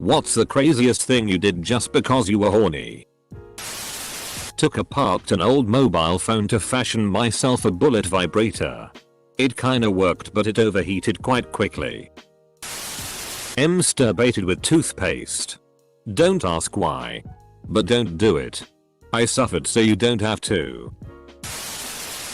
What's the craziest thing you did just because you were horny? Took apart an old mobile phone to fashion myself a bullet vibrator. It kinda worked but it overheated quite quickly. Masturbated with toothpaste. Don't ask why. But don't do it. I suffered so you don't have to.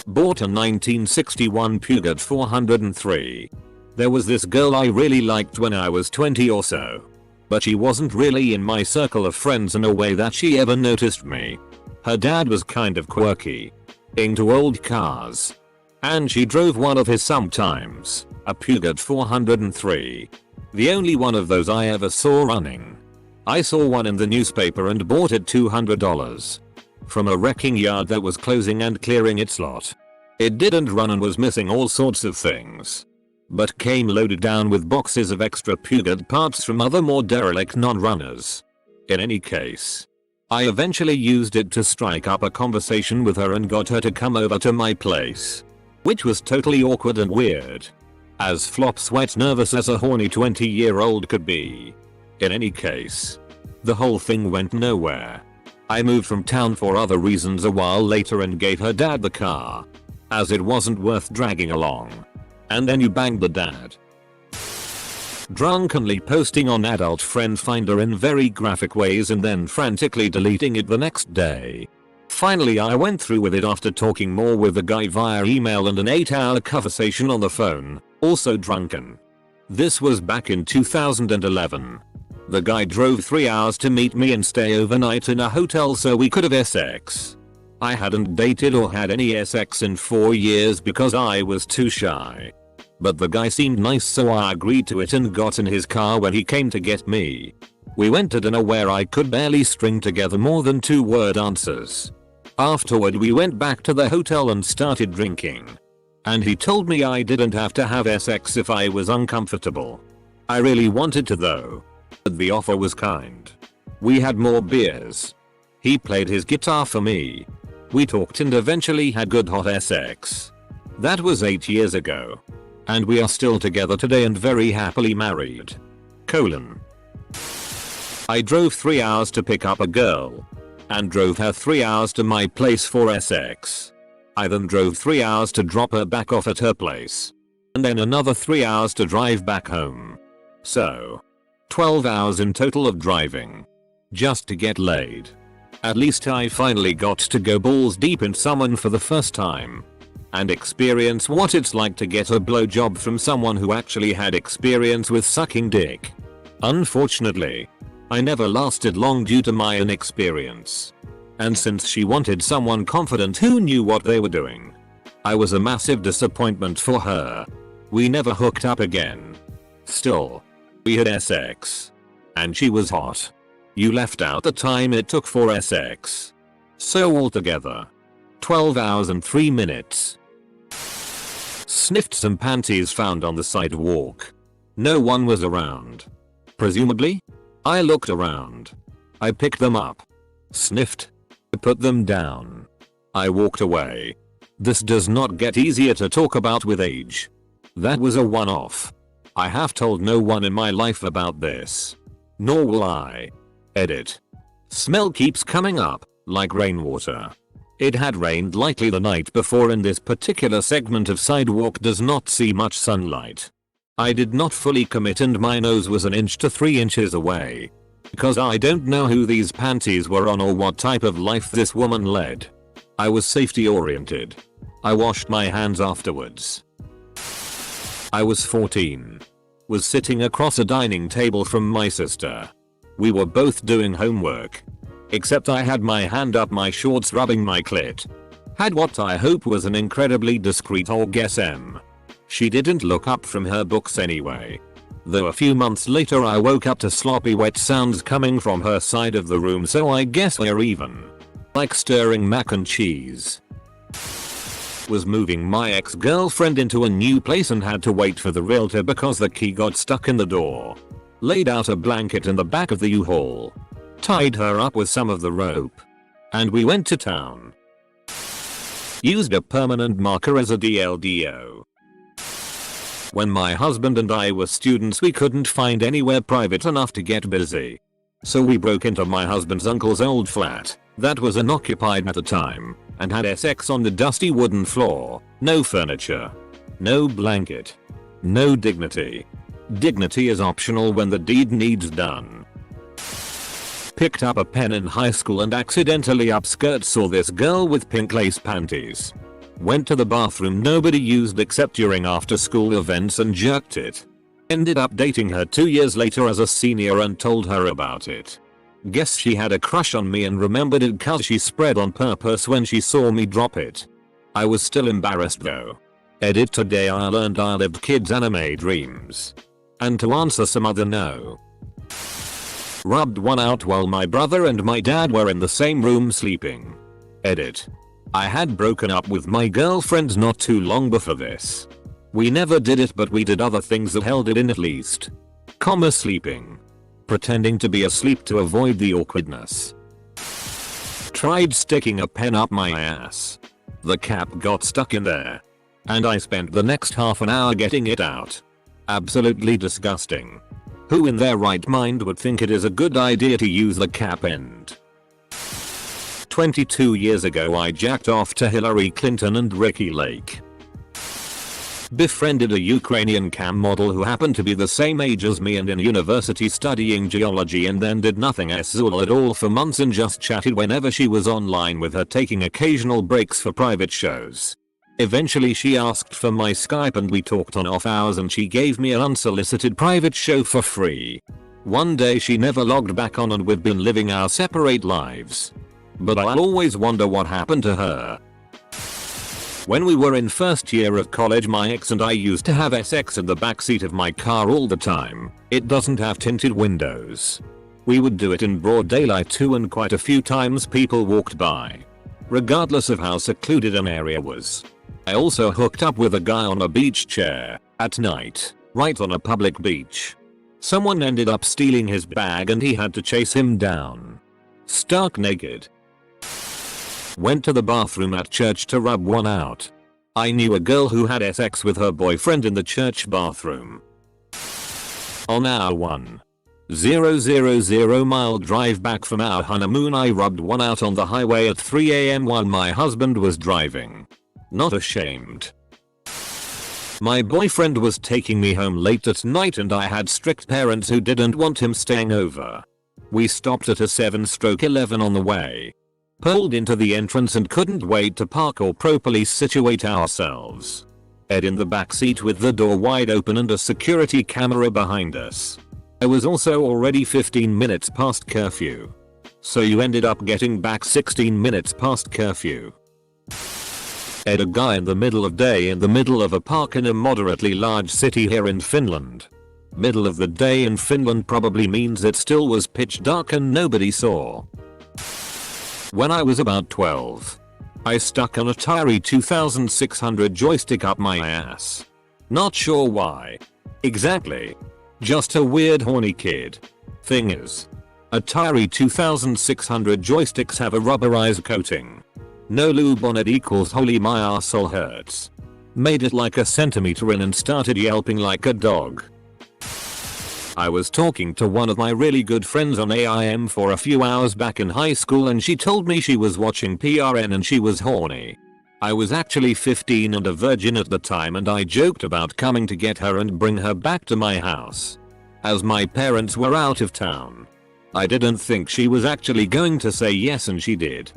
Bought a 1961 Peugeot 403. There was this girl I really liked when I was 20 or so. But she wasn't really in my circle of friends in a way that she ever noticed me. Her dad was kind of quirky. Into old cars. And she drove one of his sometimes, a Peugeot 403. The only one of those I ever saw running. I saw one in the newspaper and bought it $200. From a wrecking yard that was closing and clearing its lot. It didn't run and was missing all sorts of things. But came loaded down with boxes of extra Peugeot parts from other more derelict non-runners. In any case, I eventually used it to strike up a conversation with her and got her to come over to my place. Which was totally awkward and weird. As flop sweat nervous as a horny 20-year-old could be. In any case, the whole thing went nowhere. I moved from town for other reasons a while later and gave her dad the car. As it wasn't worth dragging along. And then you banged the dad. Drunkenly posting on adult friend finder in very graphic ways and then frantically deleting it the next day. Finally I went through with it after talking more with the guy via email and an 8-hour conversation on the phone, also drunken. This was back in 2011. The guy drove 3 hours to meet me and stay overnight in a hotel so we could have sex. I hadn't dated or had any sex in 4 years because I was too shy. But the guy seemed nice so I agreed to it and got in his car when he came to get me. We went to dinner where I could barely string together more than 2-word answers. Afterward we went back to the hotel and started drinking. And he told me I didn't have to have sex if I was uncomfortable. I really wanted to though. But the offer was kind. We had more beers. He played his guitar for me. We talked and eventually had good hot sex. That was 8 years ago. And we are still together today and very happily married. I drove 3 hours to pick up a girl. And drove her 3 hours to my place for sex. I then drove 3 hours to drop her back off at her place. And then another 3 hours to drive back home. So, 12 hours in total of driving. Just to get laid. At least I finally got to go balls deep in someone for the first time. And experience what it's like to get a blowjob from someone who actually had experience with sucking dick. Unfortunately, I never lasted long due to my inexperience. And since she wanted someone confident who knew what they were doing, I was a massive disappointment for her. We never hooked up again. Still, we had sex. And she was hot. You left out the time it took for sex. So altogether, 12 hours and 3 minutes. Sniffed some panties found on the sidewalk. No one was around. Presumably? I looked around. I picked them up. Sniffed. Put them down. I walked away. This does not get easier to talk about with age. That was a one-off. I have told no one in my life about this. Nor will I. Edit. Smell keeps coming up, like rainwater. It had rained lightly the night before and this particular segment of sidewalk does not see much sunlight. I did not fully commit and my nose was 1 inch to 3 inches away. Because I don't know who these panties were on or what type of life this woman led. I was safety oriented. I washed my hands afterwards. I was 14. Was sitting across a dining table from my sister. We were both doing homework. Except I had my hand up my shorts rubbing my clit. Had what I hope was an incredibly discreet orgasm. She didn't look up from her books anyway. Though a few months later I woke up to sloppy wet sounds coming from her side of the room so I guess we're even. Like stirring mac and cheese. Was moving my ex-girlfriend into a new place and had to wait for the realtor because the key got stuck in the door. Laid out a blanket in the back of the U-Haul. Tied her up with some of the rope. And we went to town. Used a permanent marker as a DLDO. When my husband and I were students, we couldn't find anywhere private enough to get busy. So we broke into my husband's uncle's old flat that was unoccupied at the time and had sex on the dusty wooden floor. No furniture. No blanket. No dignity. Dignity is optional when the deed needs done. Picked up a pen in high school and accidentally upskirt saw this girl with pink lace panties. Went to the bathroom nobody used except during after school events and jerked it. Ended up dating her 2 years later as a senior and told her about it. Guess she had a crush on me and remembered it cause she spread on purpose when she saw me drop it. I was still embarrassed though. Edit today I learned I lived kids anime dreams. And to answer some other no. Rubbed one out while my brother and my dad were in the same room sleeping. Edit. I had broken up with my girlfriend not too long before this. We never did it but we did other things that held it in at least. Sleeping. Pretending to be asleep to avoid the awkwardness. Tried sticking a pen up my ass. The cap got stuck in there. And I spent the next half an hour getting it out. Absolutely disgusting. Who in their right mind would think it is a good idea to use the cap end? 22 years ago I jacked off to Hillary Clinton and Ricky Lake. Befriended a Ukrainian cam model who happened to be the same age as me and in university studying geology, and then did nothing at all for months and just chatted whenever she was online with her, taking occasional breaks for private shows. Eventually she asked for my Skype and we talked on off hours and she gave me an unsolicited private show for free. One day she never logged back on and we've been living our separate lives. But I'll always wonder what happened to her. When we were in first year of college my ex and I used to have sex in the backseat of my car all the time. It doesn't have tinted windows. We would do it in broad daylight too and quite a few times people walked by. Regardless of how secluded an area was. I also hooked up with a guy on a beach chair, at night, right on a public beach. Someone ended up stealing his bag and he had to chase him down. Stark naked. Went to the bathroom at church to rub one out. I knew a girl who had sex with her boyfriend in the church bathroom. On our 1,000 mile drive back from our honeymoon I rubbed one out on the highway at 3 AM while my husband was driving. Not ashamed. My boyfriend was taking me home late at night and I had strict parents who didn't want him staying over. We stopped at a 7/11 on the way. Pulled into the entrance and couldn't wait to park or properly situate ourselves. Ed in the backseat with the door wide open and a security camera behind us. I was also already 15 minutes past curfew. So you ended up getting back 16 minutes past curfew. Ed, a guy in the middle of day in the middle of a park in a moderately large city here in Finland. Middle of the day in Finland probably means it still was pitch dark and nobody saw. When I was about 12, I stuck an Atari 2600 joystick up my ass. Not sure why. Exactly. Just a weird horny kid. Thing is, Atari 2600 joysticks have a rubberized coating. No lube on it equals holy my arsehole hurts. Made it like a centimeter in and started yelping like a dog. I was talking to one of my really good friends on AIM for a few hours back in high school and she told me she was watching PRN and she was horny. I was actually 15 and a virgin at the time and I joked about coming to get her and bring her back to my house. As my parents were out of town. I didn't think she was actually going to say yes and she did.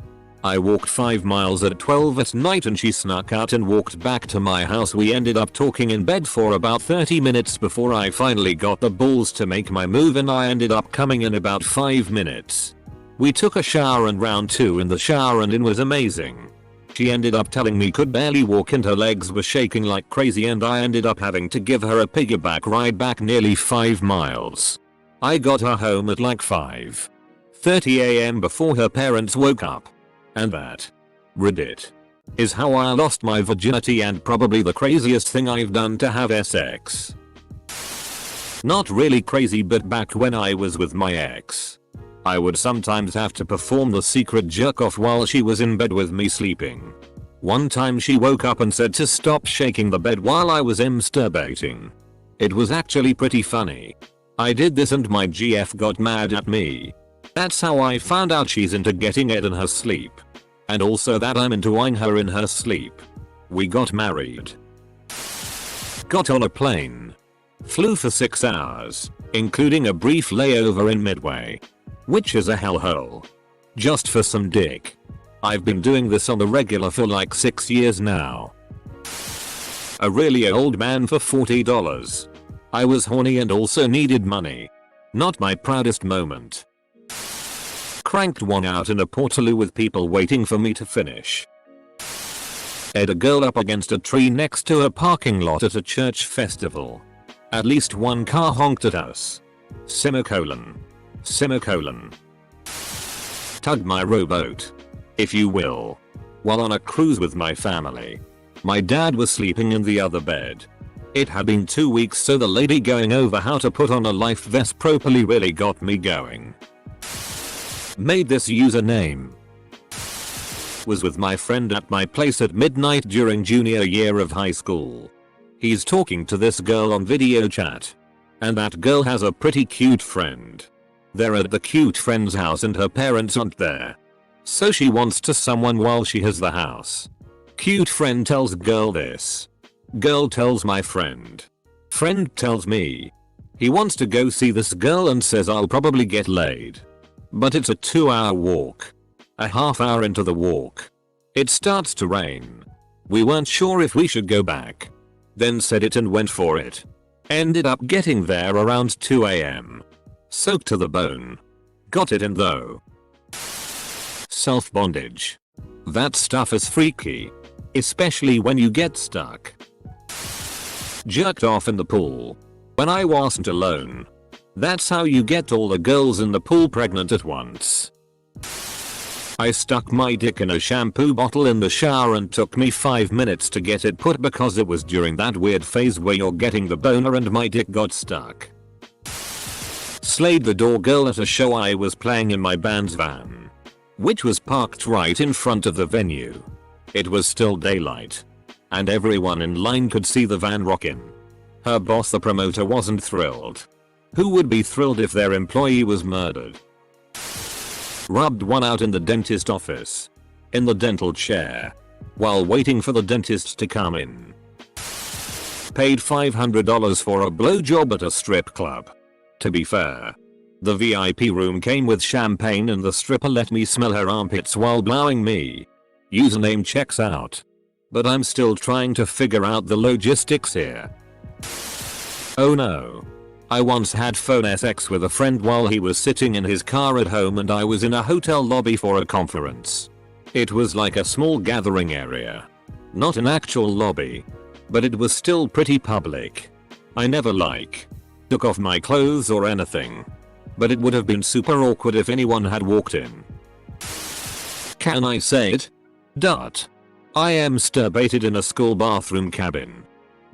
I walked 5 miles at 12 at night and she snuck out and walked back to my house. We ended up talking in bed for about 30 minutes before I finally got the balls to make my move and I ended up coming in about 5 minutes. We took a shower and round 2 in the shower and it was amazing. She ended up telling me could barely walk and her legs were shaking like crazy and I ended up having to give her a piggyback ride back nearly 5 miles. I got her home at like 5:30 AM before her parents woke up. And that, Reddit, is how I lost my virginity and probably the craziest thing I've done to have sex. Not really crazy, but back when I was with my ex, I would sometimes have to perform the secret jerk off while she was in bed with me sleeping. One time she woke up and said to stop shaking the bed while I was masturbating. It was actually pretty funny. I did this and my GF got mad at me. That's how I found out she's into getting it in her sleep. And also that I'm into eyeing her in her sleep. We got married. Got on a plane. Flew for 6 hours, including a brief layover in Midway. Which is a hellhole. Just for some dick. I've been doing this on the regular for like 6 years now. A really old man for $40. I was horny and also needed money. Not my proudest moment. Cranked one out in a portaloo with people waiting for me to finish. Ed a girl up against a tree next to a parking lot at a church festival. At least one car honked at us. Semicolon. Semicolon. Tugged my rowboat, if you will, while on a cruise with my family. My dad was sleeping in the other bed. It had been 2 weeks, so the lady going over how to put on a life vest properly really got me going. Made this username. Was with my friend at my place at midnight during junior year of high school. He's talking to this girl on video chat. And that girl has a pretty cute friend. They're at the cute friend's house and her parents aren't there. So she wants to someone while she has the house. Cute friend tells girl this. Girl tells my friend. Friend tells me. He wants to go see this girl and says I'll probably get laid. But it's a 2-hour walk. A half hour into the walk, it starts to rain. We weren't sure if we should go back. Then said it and went for it. Ended up getting there around 2 AM. Soaked to the bone. Got it in though. Self-bondage. That stuff is freaky. Especially when you get stuck. Jerked off in the pool. When I wasn't alone. That's how you get all the girls in the pool pregnant at once. I stuck my dick in a shampoo bottle in the shower and took me 5 minutes to get it put because it was during that weird phase where you're getting the boner and my dick got stuck. Slayed the door girl at a show I was playing in my band's van, which was parked right in front of the venue. It was still daylight, and everyone in line could see the van rockin'. Her boss, the promoter, wasn't thrilled. Who would be thrilled if their employee was murdered? Rubbed one out in the dentist office. In the dental chair. While waiting for the dentist to come in. Paid $500 for a blowjob at a strip club. To be fair, the VIP room came with champagne and the stripper let me smell her armpits while blowing me. Username checks out. But I'm still trying to figure out the logistics here. Oh no. I once had phone sex with a friend while he was sitting in his car at home and I was in a hotel lobby for a conference. It was like a small gathering area. Not an actual lobby. But it was still pretty public. I never took off my clothes or anything. But it would have been super awkward if anyone had walked in. Can I say it? I am masturbated in a school bathroom cabin.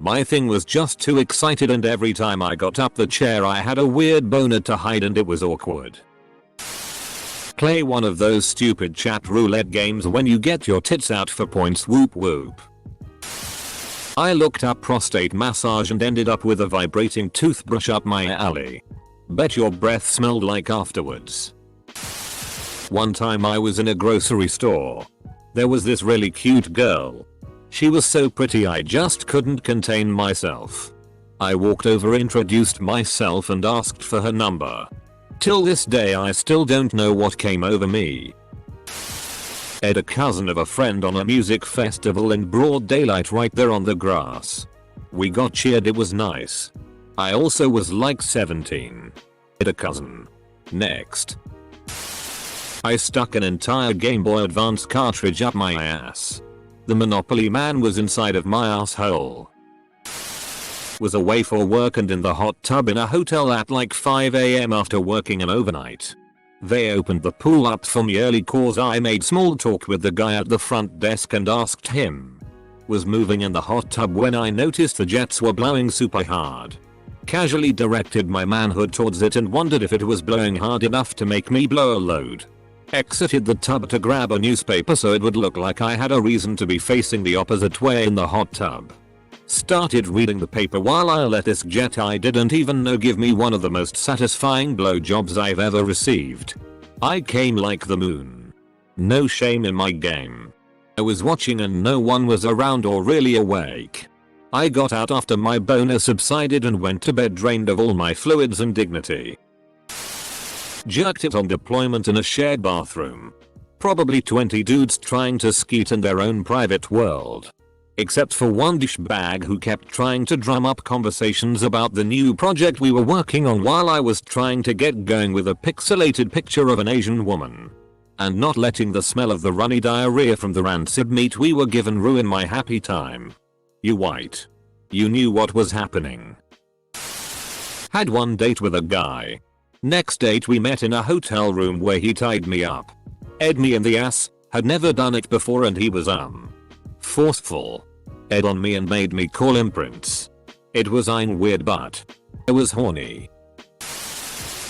My thing was just too excited and every time I got up the chair I had a weird boner to hide and it was awkward. Play one of those stupid chat roulette games when you get your tits out for points, whoop whoop. I looked up prostate massage and ended up with a vibrating toothbrush up my alley. Bet your breath smelled like afterwards. One time I was in a grocery store. There was this really cute girl. She was so pretty I just couldn't contain myself. I walked over, introduced myself and asked for her number. Till this day I still don't know what came over me. Ed a cousin of a friend on a music festival in broad daylight right there on the grass. We got cheered, it was nice. I also was like 17. Ed a cousin. Next. I stuck an entire Game Boy Advance cartridge up my ass. The Monopoly man was inside of my asshole. Was away for work and in the hot tub in a hotel at like 5 AM after working an overnight. They opened the pool up for me early cause I made small talk with the guy at the front desk and asked him. Was moving in the hot tub when I noticed the jets were blowing super hard. Casually directed my manhood towards it and wondered if it was blowing hard enough to make me blow a load. Exited the tub to grab a newspaper so it would look like I had a reason to be facing the opposite way in the hot tub. Started reading the paper while I let this jet I didn't even know give me one of the most satisfying blowjobs I've ever received. I came like the moon. No shame in my game. I was watching and no one was around or really awake. I got out after my boner subsided and went to bed drained of all my fluids and dignity. Jerked it on deployment in a shared bathroom. Probably 20 dudes trying to skeet in their own private world. Except for one douchebag who kept trying to drum up conversations about the new project we were working on while I was trying to get going with a pixelated picture of an Asian woman. And not letting the smell of the runny diarrhea from the rancid meat we were given ruin my happy time. You white. You knew what was happening. Had one date with a guy. Next date we met in a hotel room where he tied me up. Ed me in the ass, had never done it before and he was forceful. Ed on me and made me call him Prince. It was weird but I was horny.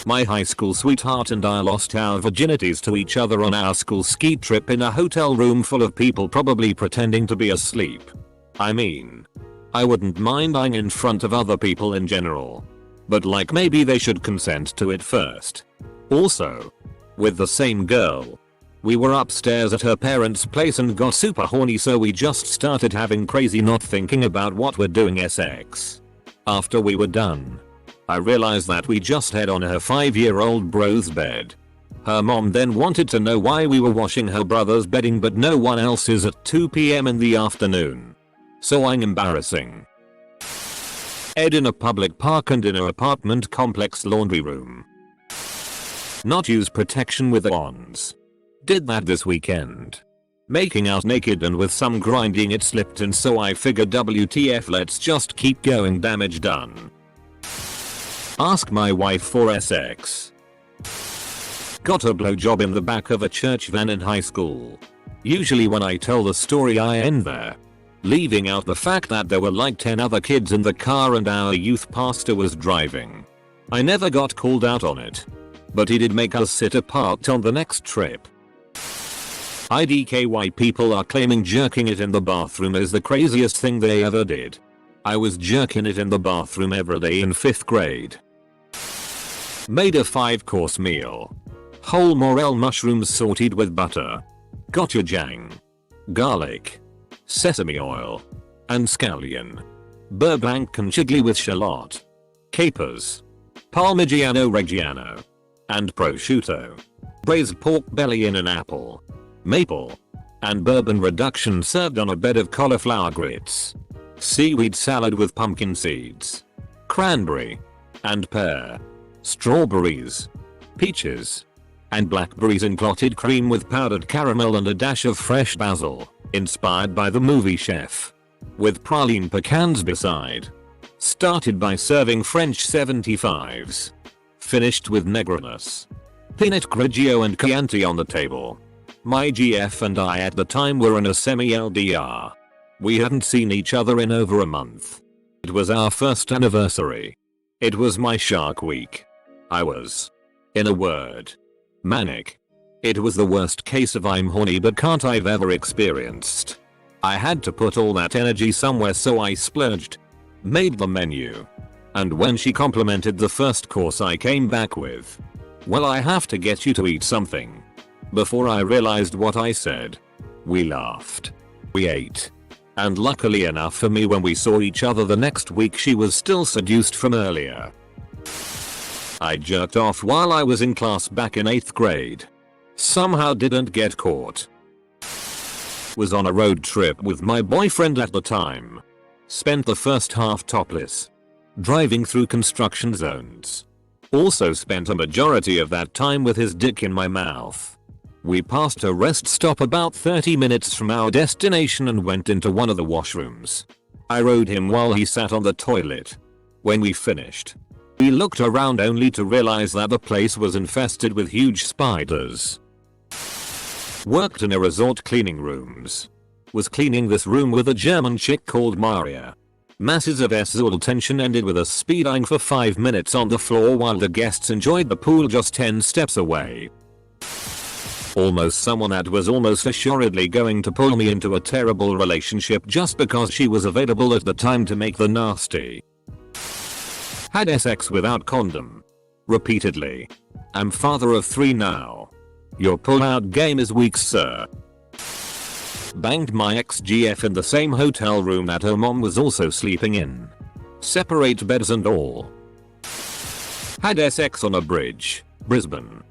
My high school sweetheart and I lost our virginities to each other on our school ski trip in a hotel room full of people probably pretending to be asleep. I mean, I wouldn't mind eyeing in front of other people in general. But like maybe they should consent to it first. Also, with the same girl. We were upstairs at her parents' place and got super horny so we just started having crazy not thinking about what we're doing sex. After we were done, I realized that we just had on her 5-year-old bro's bed. Her mom then wanted to know why we were washing her brother's bedding but no one else's at 2 PM in the afternoon. So embarrassing. Ed in a public park and in her apartment complex laundry room. Not use protection with wands. Did that this weekend. Making out naked and with some grinding it slipped and so I figured WTF let's just keep going damage done. Ask my wife for sex. Got a blowjob in the back of a church van in high school. Usually when I tell the story I end there. Leaving out the fact that there were like 10 other kids in the car and our youth pastor was driving. I never got called out on it. But he did make us sit apart on the next trip. IDKY people are claiming jerking it in the bathroom is the craziest thing they ever did. I was jerking it in the bathroom every day in 5th grade. Made a 5-course meal. Whole morel mushrooms sauteed with butter. Gochujang. Garlic. Sesame oil. And scallion. Burbank conchigli with shallot. Capers. Parmigiano Reggiano. And prosciutto. Braised pork belly in an apple. Maple. And bourbon reduction served on a bed of cauliflower grits. Seaweed salad with pumpkin seeds. Cranberry. And pear. Strawberries. Peaches. And blackberries in clotted cream with powdered caramel and a dash of fresh basil, inspired by the movie Chef. With praline pecans beside. Started by serving French 75s. Finished with Negrinus. Pinot Grigio and Chianti on the table. My GF and I at the time were in a semi-LDR. We hadn't seen each other in over a month. It was our first anniversary. It was my shark week. I was, in a word, manic. It was the worst case of I'm horny but can't I've ever experienced. I had to put all that energy somewhere so I splurged. Made the menu. And when she complimented the first course I came back with, well I have to get you to eat something. Before I realized what I said. We laughed. We ate. And luckily enough for me when we saw each other the next week she was still seduced from earlier. I jerked off while I was in class back in 8th grade. Somehow didn't get caught. Was on a road trip with my boyfriend at the time. Spent the first half topless. Driving through construction zones. Also spent a majority of that time with his dick in my mouth. We passed a rest stop about 30 minutes from our destination and went into one of the washrooms. I rode him while he sat on the toilet. When we finished, we looked around only to realize that the place was infested with huge spiders. Worked in a resort cleaning rooms. Was cleaning this room with a German chick called Maria. Masses of sexual tension ended with us speeding for 5 minutes on the floor while the guests enjoyed the pool just 10 steps away. Almost someone that was almost assuredly going to pull me into a terrible relationship just because she was available at the time to make the nasty. Had sex without condom. Repeatedly. I'm father of 3 now. Your pull-out game is weak, sir. Banged my ex-GF in the same hotel room that her mom was also sleeping in. Separate beds and all. Had sex on a bridge. Brisbane.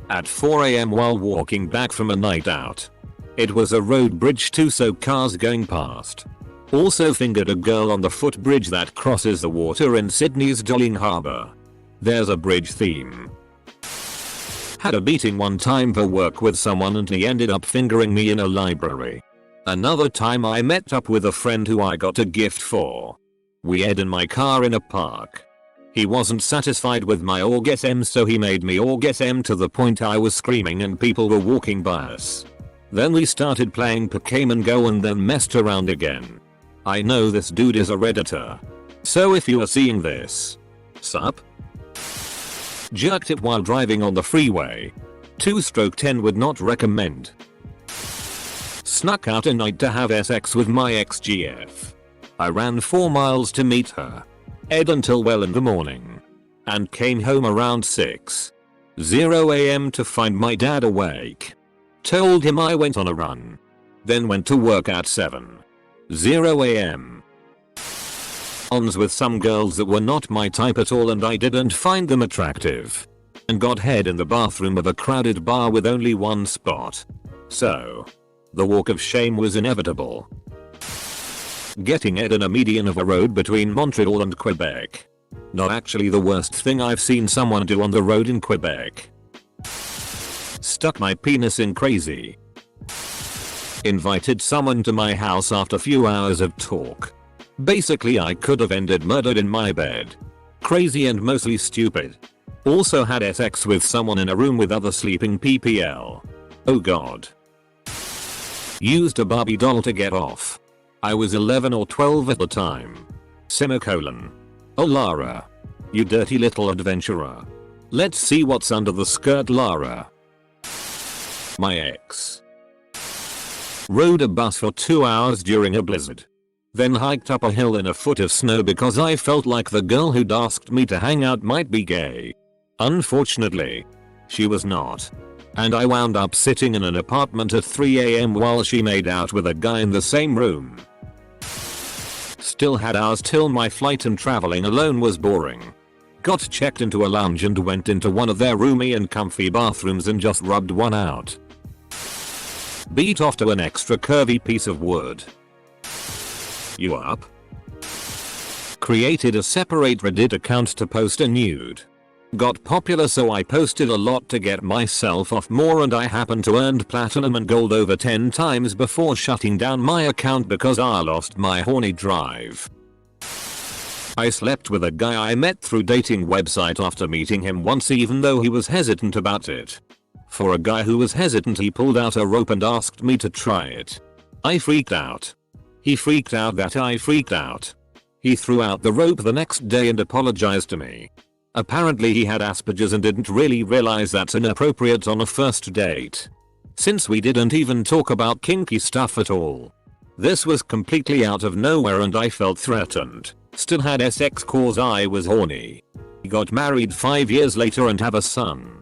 At 4 AM while walking back from a night out. It was a road bridge too, so cars going past. Also fingered a girl on the footbridge that crosses the water in Sydney's Darling Harbour. There's a bridge theme. Had a meeting one time for work with someone and he ended up fingering me in a library. Another time I met up with a friend who I got a gift for. We ate in my car in a park. He wasn't satisfied with my orgasm, so he made me orgasm to the point I was screaming and people were walking by us. Then we started playing Pokemon Go and then messed around again. I know this dude is a redditor. So if you are seeing this. Sup? Jerked it while driving on the freeway. 2/10 would not recommend. Snuck out a night to have sex with my ex-GF. I ran 4 miles to meet her. Ed until well in the morning. And came home around 6:00 AM to find my dad awake. Told him I went on a run. Then went to work at 7:00 AM. Ons with some girls that were not my type at all and I didn't find them attractive. And got head in the bathroom of a crowded bar with only one spot. So, the walk of shame was inevitable. Getting Ed in a median of a road between Montreal and Quebec. Not actually the worst thing I've seen someone do on the road in Quebec. Stuck my penis in crazy. Invited someone to my house after few hours of talk. Basically I could have ended murdered in my bed. Crazy and mostly stupid. Also had sex with someone in a room with other sleeping PPL. Oh god. Used a Barbie doll to get off. I was 11 or 12 at the time. Semicolon. Oh Lara. You dirty little adventurer. Let's see what's under the skirt, Lara. My ex. Rode a bus for 2 hours during a blizzard. Then hiked up a hill in a foot of snow because I felt like the girl who'd asked me to hang out might be gay. Unfortunately, she was not. And I wound up sitting in an apartment at 3 AM while she made out with a guy in the same room. Still had hours till my flight and traveling alone was boring. Got checked into a lounge and went into one of their roomy and comfy bathrooms and just rubbed one out. Beat off to an extra curvy piece of wood. You up? Created a separate Reddit account to post a nude. Got popular so I posted a lot to get myself off more and I happened to earn platinum and gold over 10 times before shutting down my account because I lost my horny drive. I slept with a guy I met through dating website after meeting him once even though he was hesitant about it. For a guy who was hesitant he pulled out a rope and asked me to try it. I freaked out. He freaked out that I freaked out. He threw out the rope the next day and apologized to me. Apparently he had Asperger's and didn't really realize that's inappropriate on a first date. Since we didn't even talk about kinky stuff at all. This was completely out of nowhere and I felt threatened. Still had sex cause I was horny. He got married 5 years later and have a son.